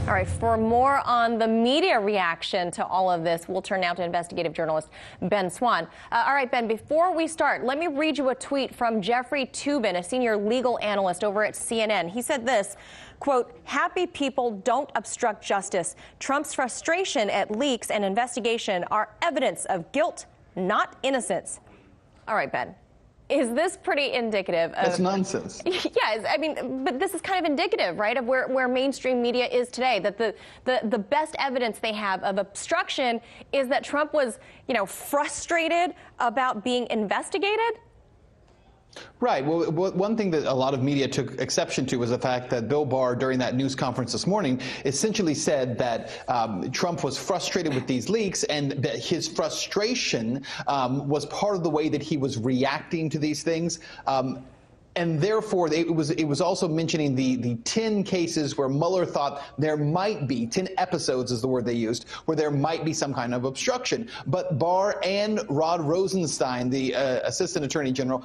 All right, for more on the media reaction to all of this, we'll turn now to investigative journalist Ben Swann. All right, Ben, before we start, let me read you a tweet from Jeffrey Toobin, a senior legal analyst over at CNN. He said this, quote, "Happy people don't obstruct justice. Trump's frustration at leaks and investigation are evidence of guilt, not innocence." All right, Ben. Is this pretty indicative of... That's nonsense. Yeah, I mean, but this is kind of indicative, right, of where mainstream media is today, that the best evidence they have of obstruction is that Trump was, frustrated about being investigated? Right. Well, one thing that a lot of media took exception to was the fact that Bill Barr, during that news conference this morning, essentially said that Trump was frustrated with these leaks and that his frustration was part of the way that he was reacting to these things. And therefore, it was also mentioning the 10 cases where Mueller thought there might be, 10 episodes is the word they used, where there might be some kind of obstruction. But Barr and Rod Rosenstein, the Assistant Attorney General,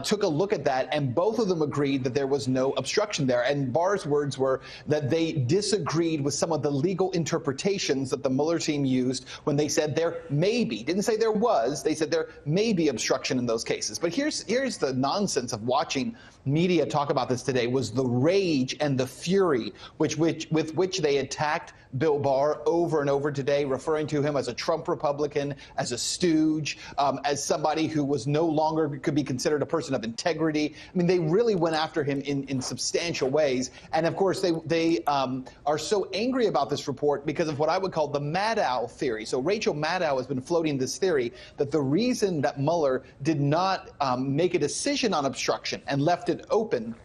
took a look at that, and both of them agreed that there was no obstruction there. And Barr's words were that they disagreed with some of the legal interpretations that the Mueller team used when they said there may be, didn't say there was, they said there may be obstruction in those cases. But here's the nonsense of watching media talk about this today, was the rage and the fury with which they attacked Bill Barr over and over today, referring to him as a Trump Republican, as a stooge, as somebody who was no longer could be considered a person of integrity. I mean, they really went after him in substantial ways. And of course, they are so angry about this report because of what I would call the Maddow theory. So Rachel Maddow has been floating this theory that the reason that Mueller did not make a decision on obstruction and left it open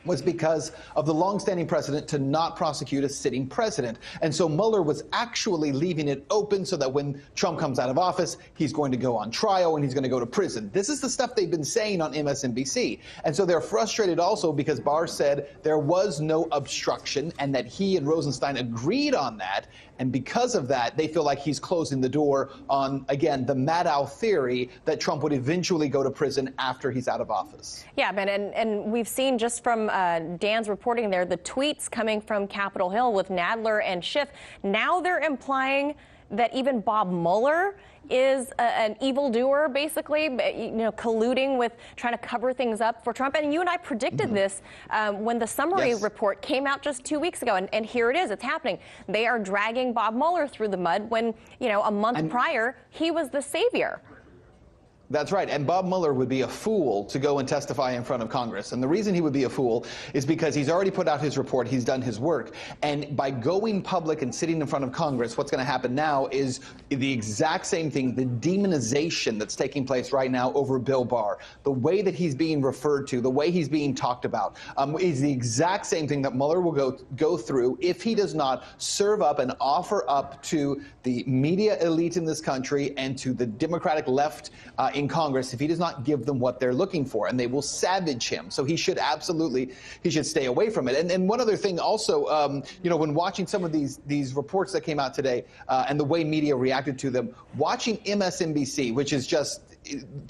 was because of the longstanding precedent to not prosecute a sitting president. And so Mueller was actually leaving it open so that when Trump comes out of office, he's going to go on trial and he's going to go to prison. This is the stuff they've been saying on MSNBC. And so they're frustrated also because Barr said there was no obstruction and that he and Rosenstein agreed on that. And because of that, they feel like he's closing the door on, again, the Maddow theory that Trump would eventually go to prison after he's out of office. Yeah, Ben, and we've seen just from Dan's reporting there, the tweets coming from Capitol Hill with Nadler and Schiff. Now they're implying that even Bob Mueller is an evildoer, basically, colluding with trying to cover things up for Trump. And you and I predicted this when the summary report came out just 2 weeks ago. And here it is. It's happening. They are dragging Bob Mueller through the mud when, a month prior, he was the savior. That's right. And Bob Mueller would be a fool to go and testify in front of Congress. And the reason he would be a fool is because he's already put out his report. He's done his work. And by going public and sitting in front of Congress, what's going to happen now is the exact same thing, the demonization that's taking place right now over Bill Barr. The way that he's being referred to, the way he's being talked about is the exact same thing that Mueller will go through if he does not serve up and offer up to the media elite in this country and to the Democratic left in Congress, if he does not give them what they're looking for, and they will savage him. So he should stay away from it. And one other thing also, when watching some of these reports that came out today and the way media reacted to them, watching MSNBC, which is just,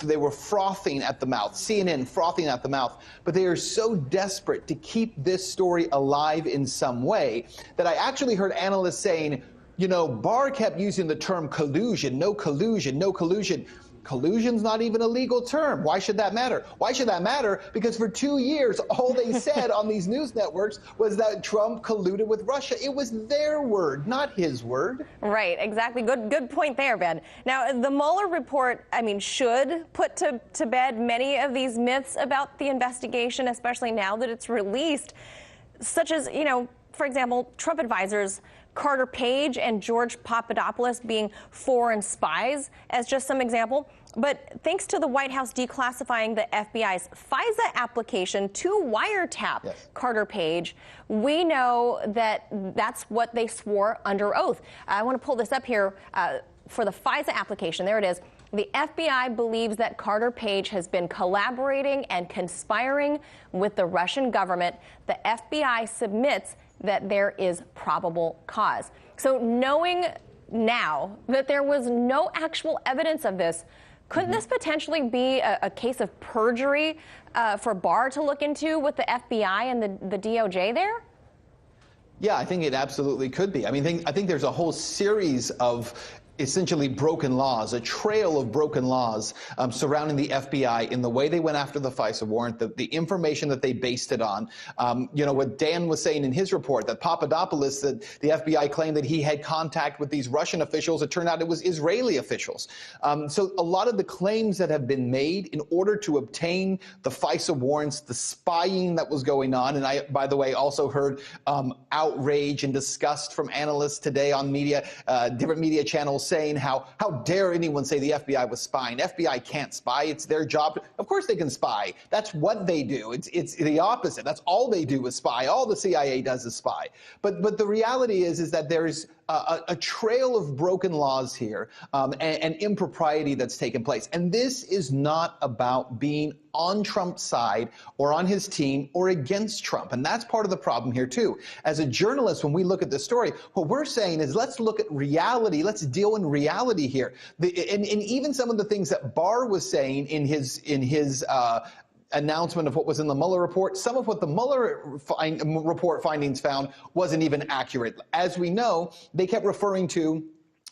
they were frothing at the mouth, CNN frothing at the mouth, but they are so desperate to keep this story alive in some way that I actually heard analysts saying, Barr kept using the term collusion, no collusion, no collusion. Collusion's not even a legal term. Why should that matter? Why should that matter? Because for 2 years, all they said on these news networks was that Trump colluded with Russia. It was their word, not his word. Right, exactly. Good point there, Ben. Now, the Mueller report, should put to bed many of these myths about the investigation, especially now that it's released, such as, for example, Trump advisors Carter Page and George Papadopoulos being foreign spies, as just some example. But thanks to the White House declassifying the FBI's FISA application to wiretap Carter Page, we know that that's what they swore under oath. I want to pull this up here for the FISA application. There it is. The FBI believes that Carter Page has been collaborating and conspiring with the Russian government. The FBI submits that there is probable cause. So knowing now that there was no actual evidence of this, couldn't this potentially be a case of perjury for Barr to look into with the FBI and the DOJ there? Yeah, I think it absolutely could be. I mean, I think there's a whole series of essentially broken laws, a trail of broken laws surrounding the FBI in the way they went after the FISA warrant, the information that they based it on. You know, what Dan was saying in his report, that Papadopoulos, that the FBI claimed that he had contact with these Russian officials. It turned out it was Israeli officials. So a lot of the claims that have been made in order to obtain the FISA warrants, the spying that was going on, and I, by the way, also heard outrage and disgust from analysts today on media, different media channels, saying how dare anyone say the FBI was spying. FBI can't spy. It's their job. Of course they can spy. That's what they do. It's the opposite. That's all they do is spy. All the CIA does is spy. But the reality is that there's a trail of broken laws here and impropriety that's taken place. And this is not about being on Trump's side or on his team or against Trump. And that's part of the problem here, too. As a journalist, when we look at this story, what we're saying is let's look at reality. Let's deal in reality here. And even some of the things that Barr was saying in his announcement of what was in the Mueller report, some of what the Mueller report findings found wasn't even accurate. As we know, they kept referring to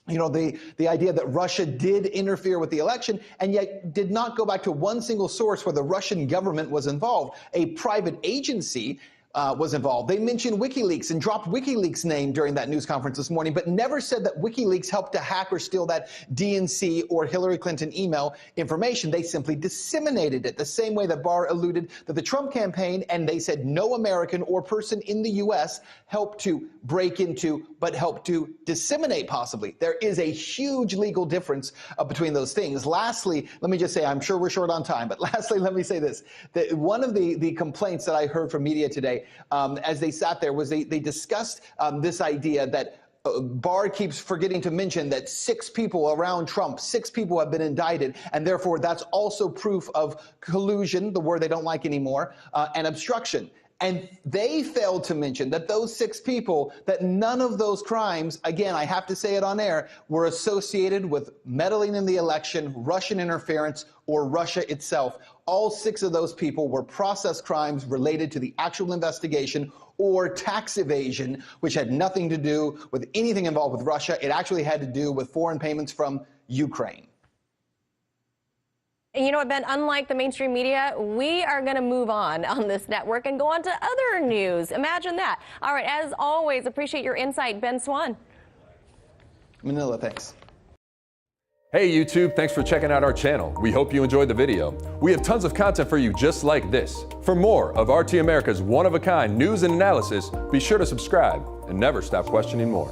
the idea that Russia did interfere with the election and yet did not go back to one single source where the Russian government was involved. A private agency was involved. They mentioned WikiLeaks and dropped WikiLeaks' name during that news conference this morning, but never said that WikiLeaks helped to hack or steal that DNC or Hillary Clinton email information. They simply disseminated it the same way that Barr alluded that the Trump campaign, and they said no American or person in the U.S. helped to break into, but helped to disseminate possibly. There is a huge legal difference between those things. Lastly, let me just say, I'm sure we're short on time, but lastly, let me say this, that one of the complaints that I heard from media today as they sat there was they discussed this idea that Barr keeps forgetting to mention that 6 people around Trump, 6 people have been indicted, and therefore that's also proof of collusion, the word they don't like anymore, and obstruction. And they failed to mention that those 6 people, that none of those crimes, again, I have to say it on air, were associated with meddling in the election, Russian interference, or Russia itself. All 6 of those people were process crimes related to the actual investigation or tax evasion, which had nothing to do with anything involved with Russia. It actually had to do with foreign payments from Ukraine. And you know what, Ben, unlike the mainstream media, we are going to move on this network and go on to other news. Imagine that. All right, as always, appreciate your insight, Ben Swann. Manila, thanks. Hey YouTube, thanks for checking out our channel. We hope you enjoyed the video. We have tons of content for you just like this. For more of RT America's one-of-a-kind news and analysis, be sure to subscribe and never stop questioning more.